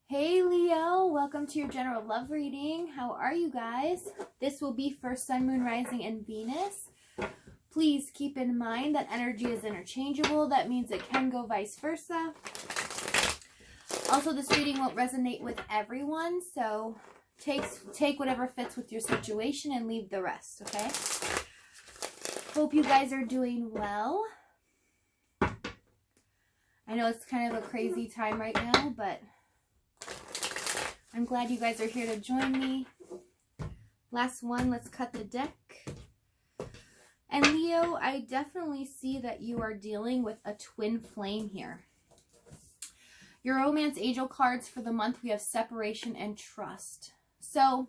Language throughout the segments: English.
Hey Leo, welcome to your general love reading. How are you guys? This will be for Sun, Moon, Rising, and Venus. Please keep in mind that energy is interchangeable. That means it can go vice versa. Also, this reading won't resonate with everyone, so take whatever fits with your situation and leave the rest, okay? Hope you guys are doing well. I know it's kind of a crazy time right now, but I'm glad you guys are here to join me. Last one, let's cut the deck. And Leo, I definitely see that you are dealing with a twin flame here. Your romance angel cards for the month, we have separation and trust. So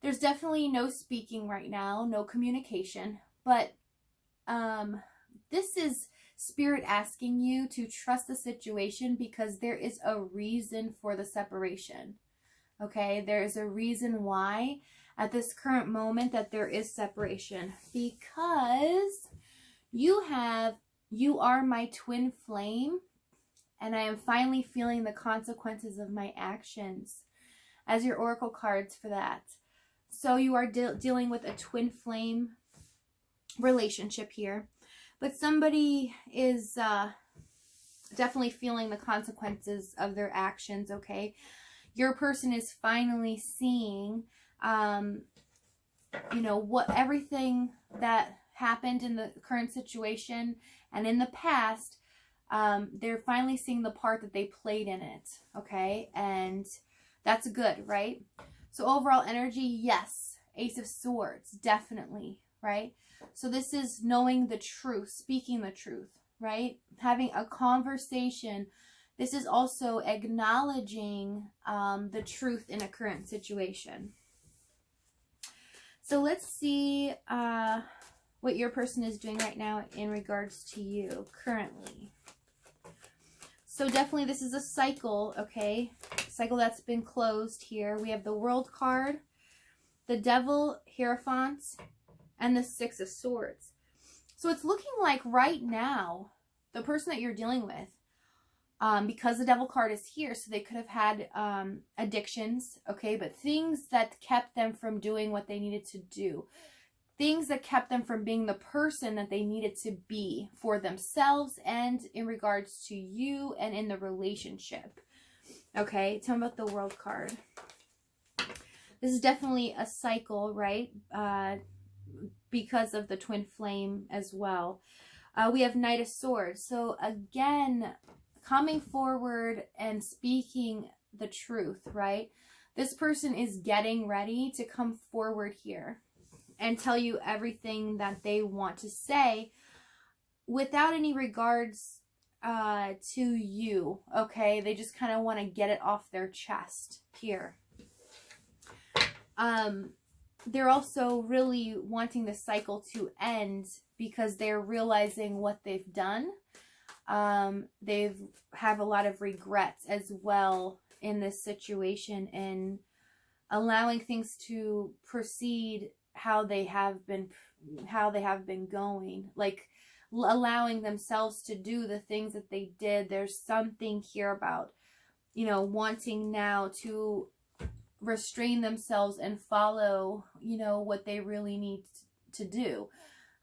there's definitely no speaking right now, no communication, but this is Spirit asking you to trust the situation because there is a reason for the separation. Okay, there is a reason why at this current moment that there is separation, because you are my twin flame, and I am finally feeling the consequences of my actions as your oracle cards for that. So you are dealing with a twin flame relationship here. But somebody is definitely feeling the consequences of their actions, okay? Your person is finally seeing, everything that happened in the current situation and in the past. They're finally seeing the part that they played in it, okay? And that's good, right? So overall energy, yes. Ace of Swords, definitely, right? So this is knowing the truth, speaking the truth, right? Having a conversation. This is also acknowledging the truth in a current situation. So let's see what your person is doing right now in regards to you currently. So definitely this is a cycle, okay? Cycle that's been closed here. We have the World card, the Devil, Hierophant, and the Six of Swords. So it's looking like right now, the person that you're dealing with, because the Devil card is here, so they could have had addictions, okay? But things that kept them from doing what they needed to do. Things that kept them from being the person that they needed to be for themselves and in regards to you and in the relationship. Okay, tell me about the World card. This is definitely a cycle, right? Because of the twin flame as well. We have Knight of Swords. So again, coming forward and speaking the truth, right? This person is getting ready to come forward here and tell you everything that they want to say without any regards to you, okay? They just kind of want to get it off their chest here. They're also really wanting the cycle to end because they're realizing what they've done. They have a lot of regrets as well in this situation and allowing things to proceed how they have been going, like allowing themselves to do the things that they did. There's something here about, wanting now to restrain themselves and follow, what they really need to do.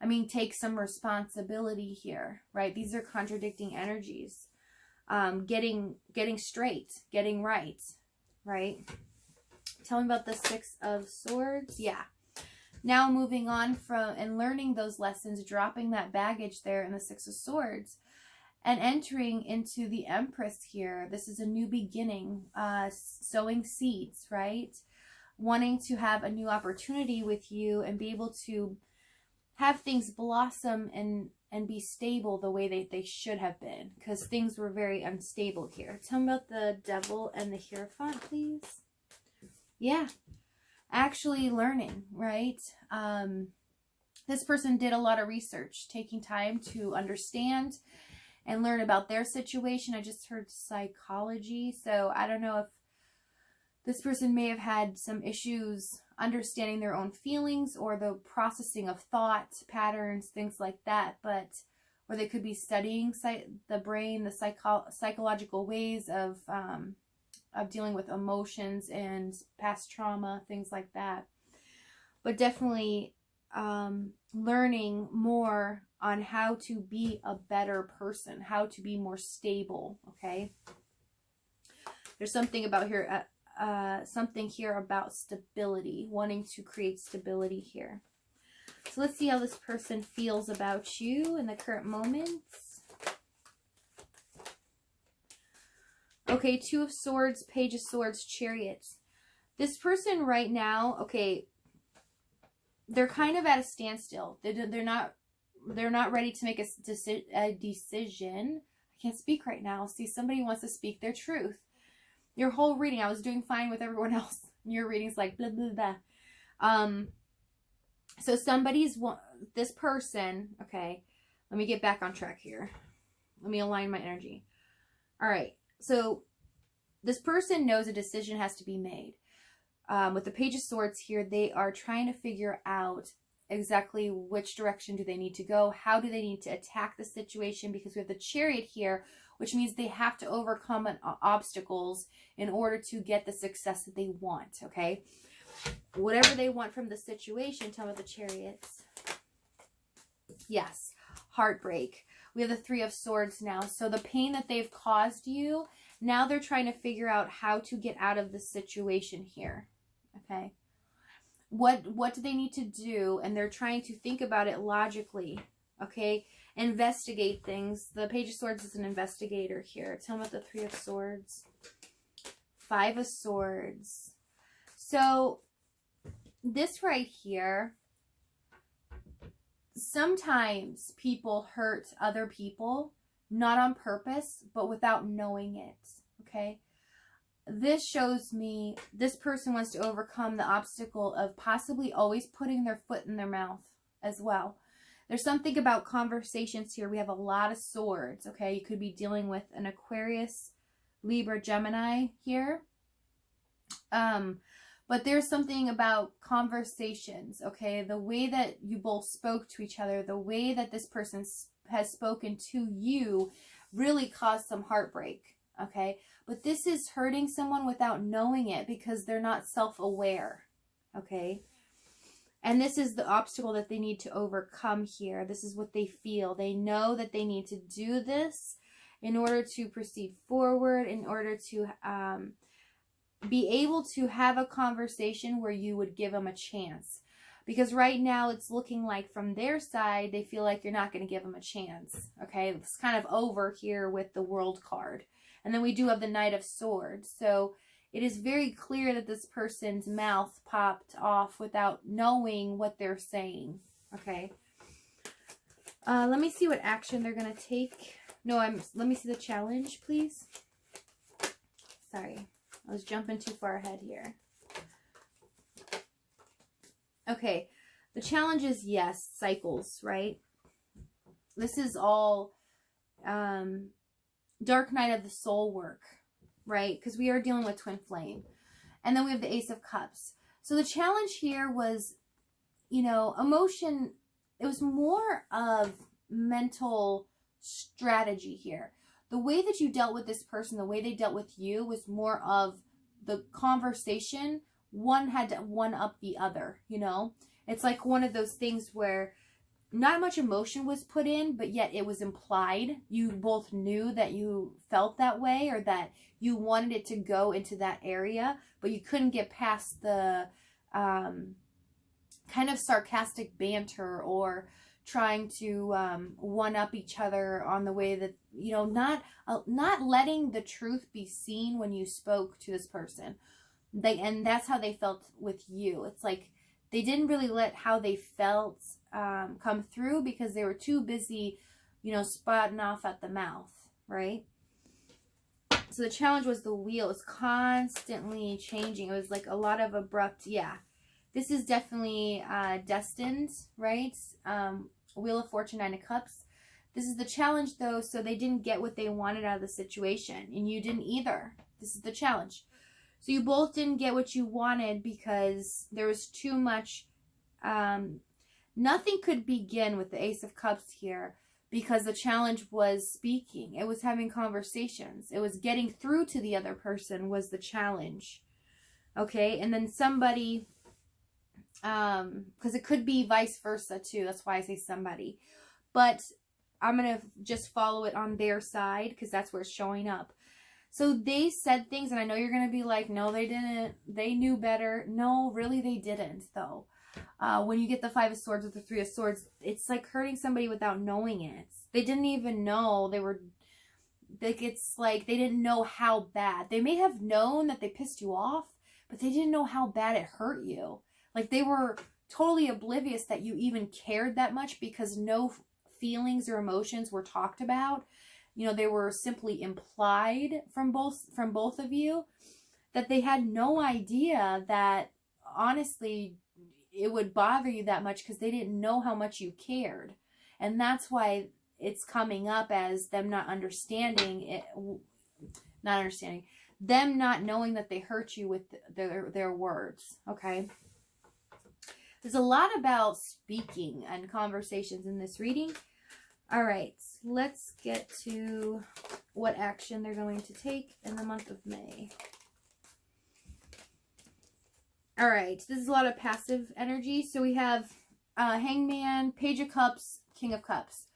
I mean, take some responsibility here, right? These are contradicting energies. Getting straight, getting right? Tell me about the Six of Swords. Yeah. Now moving on from and learning those lessons, dropping that baggage there in the Six of Swords and entering into the Empress here. This is a new beginning, sowing seeds, right? Wanting to have a new opportunity with you and be able to have things blossom and be stable the way they should have been, because things were very unstable here. Tell me about the Devil and the Hierophant, please. Yeah. Actually learning, right? This person did a lot of research, taking time to understand and learn about their situation. I just heard psychology, so I don't know if this person may have had some issues understanding their own feelings or the processing of thought patterns, things like that, or they could be studying the brain, the psychological ways of of dealing with emotions and past trauma, things like that. But definitely learning more on how to be a better person, how to be more stable, okay? There's something about here, something here about stability, wanting to create stability here. So let's see how this person feels about you in the current moments. Okay, Two of Swords, Page of Swords, Chariots. This person right now, okay, they're kind of at a standstill. They're not ready to make a decision. I can't speak right now. See, somebody wants to speak their truth. Your whole reading, I was doing fine with everyone else. Your reading's like blah, blah, blah. So this person, okay, let me get back on track here. Let me align my energy. All right, so this person knows a decision has to be made. With the Page of Swords here, they are trying to figure out exactly which direction do they need to go. How do they need to attack the situation? Because we have the Chariot here, which means they have to overcome obstacles in order to get the success that they want, okay? Whatever they want from the situation, tell me about the Chariots. Yes, heartbreak. We have the Three of Swords now. So the pain that they've caused you, now they're trying to figure out how to get out of the situation here, okay? What do they need to do? And they're trying to think about it logically, okay? Investigate things. The Page of Swords is an investigator here. Tell me about the Three of Swords. Five of Swords. So this right here, sometimes people hurt other people, not on purpose, but without knowing it, okay? This shows me this person wants to overcome the obstacle of possibly always putting their foot in their mouth as well. There's something about conversations here. We have a lot of swords, okay? You could be dealing with an Aquarius, Libra, Gemini here. But there's something about conversations, okay? The way that you both spoke to each other, the way that this person has spoken to you really caused some heartbreak, okay? But this is hurting someone without knowing it because they're not self-aware, okay? And this is the obstacle that they need to overcome here. This is what they feel. They know that they need to do this in order to proceed forward, in order to be able to have a conversation where you would give them a chance. Because right now it's looking like from their side, they feel like you're not going to give them a chance. Okay, it's kind of over here with the World card. And then we do have the Knight of Swords. So it is very clear that this person's mouth popped off without knowing what they're saying. Okay. Let me see what action they're going to take. No, let me see the challenge, please. Sorry. I was jumping too far ahead here. Okay. The challenge is, yes, cycles, right? This is all Dark Night of the Soul work, right? Because we are dealing with twin flame. And then we have the Ace of Cups. So the challenge here was, you know, emotion. It was more of mental strategy here. The way that you dealt with this person, the way they dealt with you was more of the conversation. One had to one up the other, you know? It's like one of those things where not much emotion was put in, but yet it was implied. You both knew that you felt that way or that you wanted it to go into that area, but you couldn't get past the kind of sarcastic banter or trying to one-up each other on the way that, you know, not letting the truth be seen when you spoke to this person. And that's how they felt with you. It's like they didn't really let how they felt come through because they were too busy, you know, spotting off at the mouth, right? So the challenge was the wheel is constantly changing. It was like a lot of abrupt, yeah. This is definitely destined, right? Wheel of Fortune, Nine of Cups. This is the challenge, though, so they didn't get what they wanted out of the situation, and you didn't either. This is the challenge. So you both didn't get what you wanted because there was too much. Nothing could begin with the Ace of Cups here because the challenge was speaking. It was having conversations. It was getting through to the other person was the challenge. Okay, and then somebody, because it could be vice versa too. That's why I say somebody. But I'm going to just follow it on their side because that's where it's showing up. So they said things, and I know you're going to be like, no, they didn't. They knew better. No, really, they didn't, though. When you get the 5 of Swords with the 3 of Swords, it's like hurting somebody without knowing it. They didn't even know they were, like, it's like they didn't know how bad. They may have known that they pissed you off, but they didn't know how bad it hurt you. Like, they were totally oblivious that you even cared that much because no feelings or emotions were talked about. You know, they were simply implied from both of you, that they had no idea that, honestly, it would bother you that much because they didn't know how much you cared. And that's why it's coming up as them not understanding it, them not knowing that they hurt you with their words, okay? There's a lot about speaking and conversations in this reading. All right, let's get to what action they're going to take in the month of May. All right, this is a lot of passive energy. So we have Hangman, Page of Cups, King of Cups.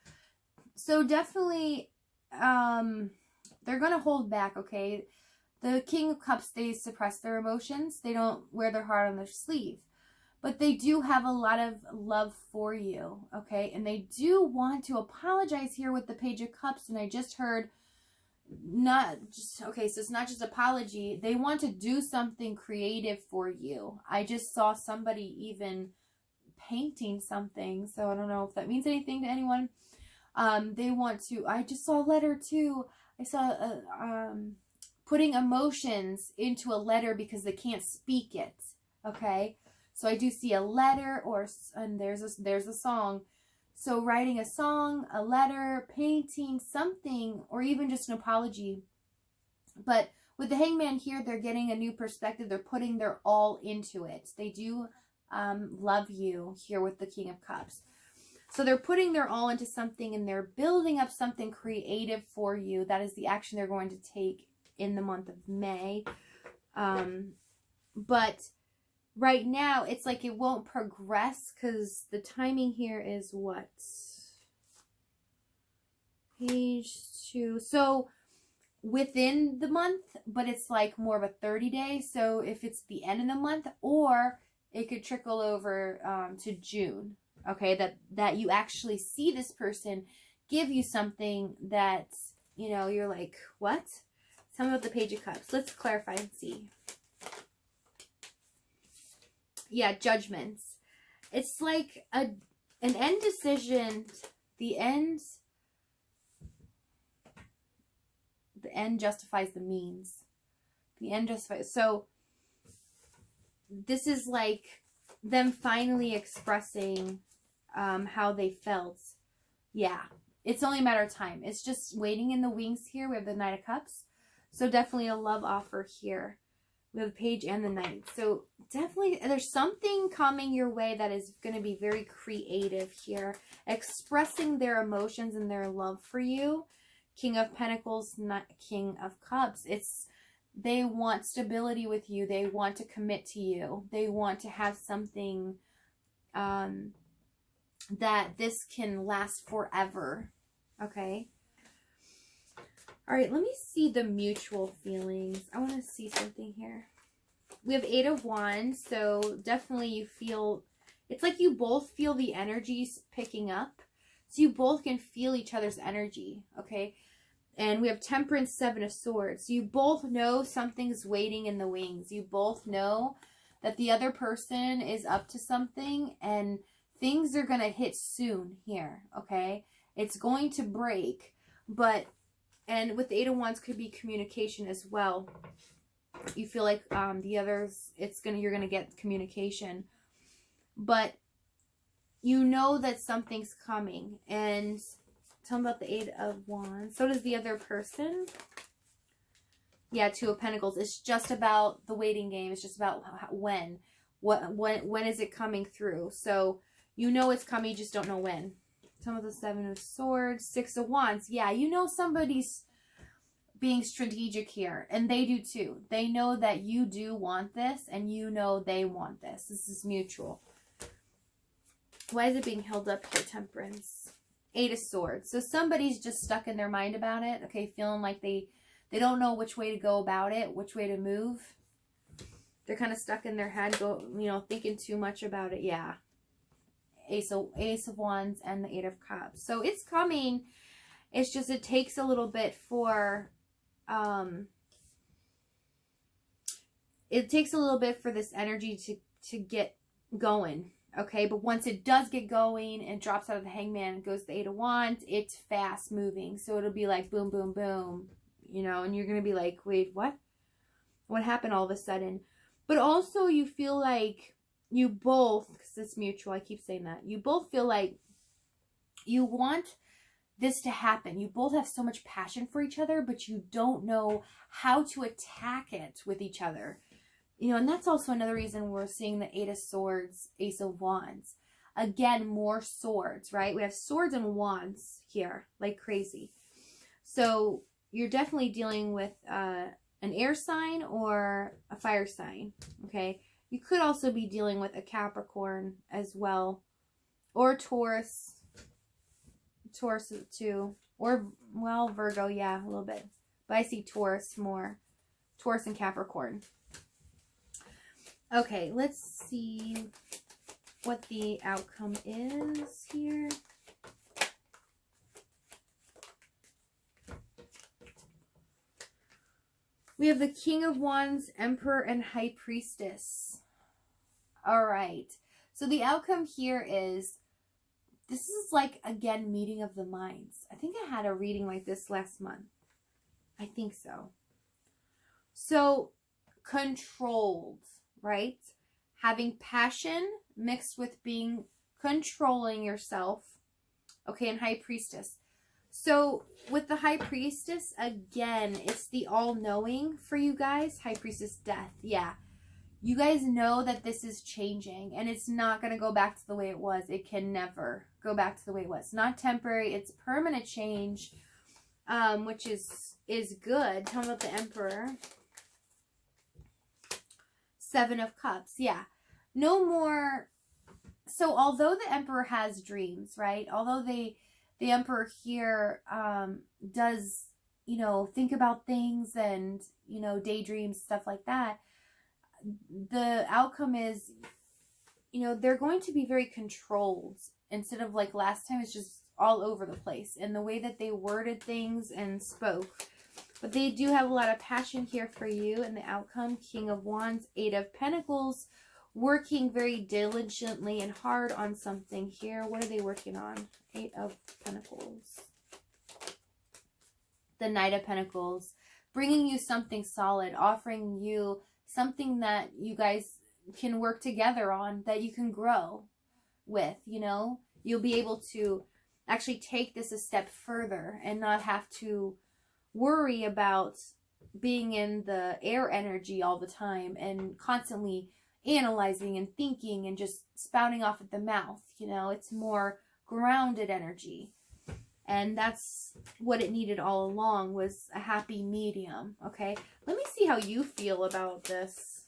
So definitely they're going to hold back, okay? The King of Cups, they suppress their emotions. They don't wear their heart on their sleeve. But they do have a lot of love for you, okay? And they do want to apologize here with the Page of Cups. And I just heard so it's not just apology. They want to do something creative for you. I just saw somebody even painting something. So I don't know if that means anything to anyone. They want to, I just saw a letter too. I saw putting emotions into a letter because they can't speak it, okay? So I do see a letter, and there's a song. So writing a song, a letter, painting something, or even just an apology. But with the Hangman here, they're getting a new perspective. They're putting their all into it. They do love you here with the King of Cups. So they're putting their all into something, and they're building up something creative for you. That is the action they're going to take in the month of May. But right now, it's like it won't progress because the timing here is what? Page 2. So within the month, but it's like more of a 30-day. So if it's the end of the month, or it could trickle over to June. Okay, that you actually see this person give you something that, you know, you're like, what? Tell me about the Page of Cups. Let's clarify and see. Yeah, judgments. It's like an end decision. The end justifies the means. The end justifies. So this is like them finally expressing how they felt. Yeah, it's only a matter of time. It's just waiting in the wings here. We have the Knight of Cups. So definitely a love offer here. We have the Page and the Knight. So definitely there's something coming your way that is going to be very creative here. Expressing their emotions and their love for you. King of Pentacles, not King of Cups. They want stability with you. They want to commit to you. They want to have something that this can last forever. Okay? All right, let me see the mutual feelings. I want to see something here. We have 8 of Wands, so definitely you feel, it's like you both feel the energies picking up. So you both can feel each other's energy, okay? And we have Temperance, 7 of Swords. So you both know something's waiting in the wings. You both know that the other person is up to something, and things are going to hit soon here, okay? It's going to break, but, and with the 8 of Wands could be communication as well. You feel like the others, you're going to get communication. But you know that something's coming. And tell them about the 8 of Wands. So does the other person. Yeah, 2 of Pentacles. It's just about the waiting game. It's just about when. When is it coming through? So you know it's coming, you just don't know when. Some of the Seven of Swords, Six of Wands. Yeah, you know somebody's being strategic here, and they do too. They know that you do want this, and you know they want this. This is mutual. Why is it being held up here, Temperance? Eight of Swords. So somebody's just stuck in their mind about it, okay, feeling like they don't know which way to go about it, which way to move. They're kind of stuck in their head, thinking too much about it. Yeah. Ace of Wands and the Eight of Cups. So it's coming. It's just it takes a little bit for this energy to get going. Okay, but once it does get going and drops out of the Hangman and goes to the Eight of Wands, it's fast moving. So it'll be like boom, boom, boom, and you're going to be like, wait, what? What happened all of a sudden? But also you feel like you both, because it's mutual, I keep saying that, you both feel like you want this to happen. You both have so much passion for each other, but you don't know how to attack it with each other. And that's also another reason we're seeing the Eight of Swords, Ace of Wands. Again, more swords, right? We have swords and wands here, like crazy. So you're definitely dealing with an air sign or a fire sign, okay? You could also be dealing with a Capricorn as well, or Taurus too, or, well, Virgo, yeah, a little bit. But I see Taurus more. Taurus and Capricorn. Okay, let's see what the outcome is here. We have the King of Wands, Emperor, and High Priestess. All right. So the outcome here is, this is like, again, meeting of the minds. I think I had a reading like this last month. I think so. So, controlled, right? Having passion mixed with controlling yourself. Okay, and High Priestess. So, with the High Priestess, again, it's the all-knowing for you guys. High Priestess, death. Yeah. You guys know that this is changing, and it's not going to go back to the way it was. It can never go back to the way it was. It's not temporary. It's permanent change, which is good. Tell me about the Emperor. Seven of Cups. Yeah. No more. So, although the Emperor has dreams, right? Although the Emperor here does, think about things and, daydreams, stuff like that, the outcome is, they're going to be very controlled instead of like last time. It's just all over the place and the way that they worded things and spoke. But they do have a lot of passion here for you, and the outcome, King of Wands, Eight of Pentacles, working very diligently and hard on something here. What are they working on? Eight of Pentacles. The Knight of Pentacles, bringing you something solid, offering you something that you guys can work together on, that you can grow with, You'll be able to actually take this a step further and not have to worry about being in the air energy all the time and constantly analyzing and thinking and just spouting off at the mouth. It's more grounded energy. And that's what it needed all along, was a happy medium. Okay, let me see how you feel about this.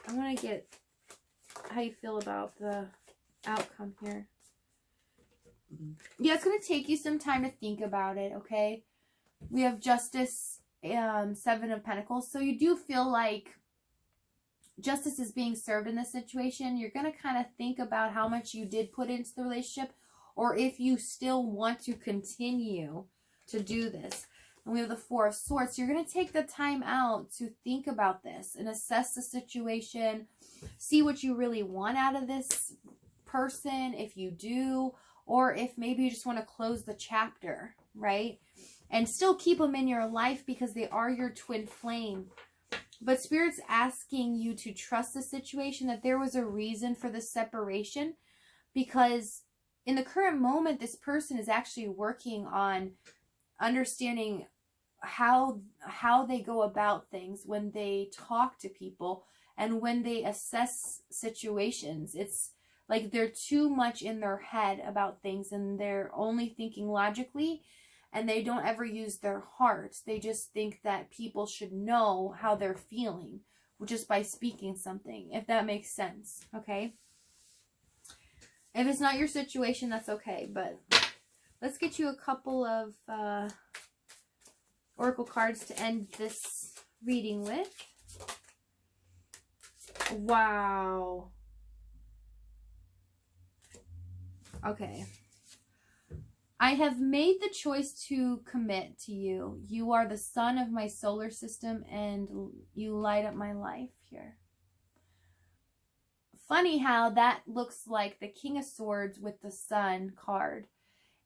I want to get how you feel about the outcome here. Yeah, it's going to take you some time to think about it, okay? We have Justice, Seven of Pentacles. So you do feel like justice is being served in this situation. You're going to kind of think about how much you did put into the relationship, or if you still want to continue to do this. And we have the Four of Swords. So you're going to take the time out to think about this and assess the situation. See what you really want out of this person, if you do, or if maybe you just want to close the chapter, right? And still keep them in your life because they are your twin flame. But Spirit's asking you to trust the situation, that there was a reason for the separation, because in the current moment, this person is actually working on understanding how they go about things when they talk to people and when they assess situations. It's Like they're too much in their head about things and they're only thinking logically and they don't ever use their heart. They just think that people should know how they're feeling just by speaking something, if that makes sense, okay? If it's not your situation, that's okay, but let's get you a couple of oracle cards to end this reading with. Wow. Okay. I have made the choice to commit to you. You are the sun of my solar system and you light up my life here. Funny how that looks like the King of Swords with the Sun card.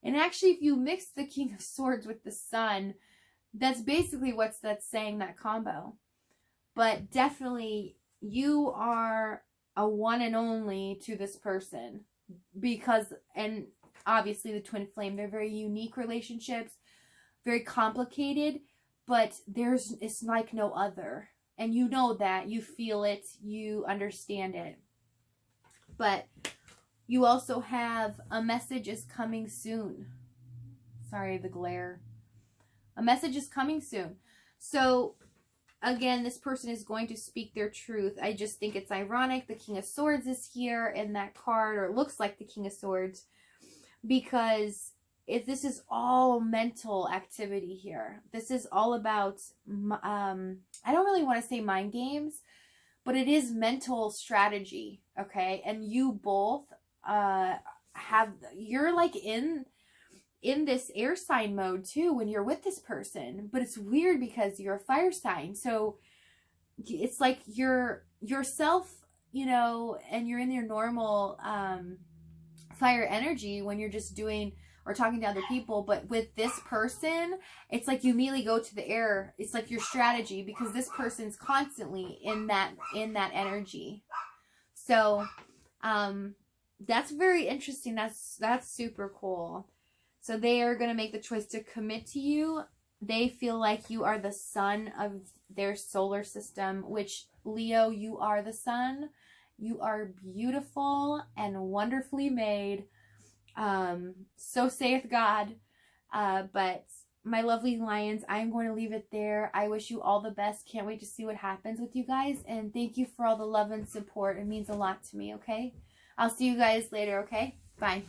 And actually, if you mix the King of Swords with the Sun, that's basically what's that's saying, that combo. But definitely, you are a one and only to this person. Because, and obviously the twin flame, they're very unique relationships, very complicated, but it's like no other. And you know that, you feel it, you understand it. But you also have a message is coming soon. Sorry, the glare. A message is coming soon. So, again, this person is going to speak their truth. I just think it's ironic. The King of Swords is here in that card, or it looks like the King of Swords. Because if this is all mental activity here. This is all about, I don't really want to say mind games, but it is mental strategy, okay? And you both you're like in this air sign mode too when you're with this person. But it's weird because you're a fire sign. So it's like you're yourself, you know, and you're in your normal fire energy when you're just doing or talking to other people. But with this person, it's like you immediately go to the air. It's like your strategy because this person's constantly in that energy. So that's very interesting. That's super cool. So they are going to make the choice to commit to you. They feel like you are the sun of their solar system, which, Leo, you are the sun. You are beautiful and wonderfully made. So saith God. But my lovely lions, I'm going to leave it there. I wish you all the best. Can't wait to see what happens with you guys. And thank you for all the love and support. It means a lot to me, okay? I'll see you guys later, okay? Bye.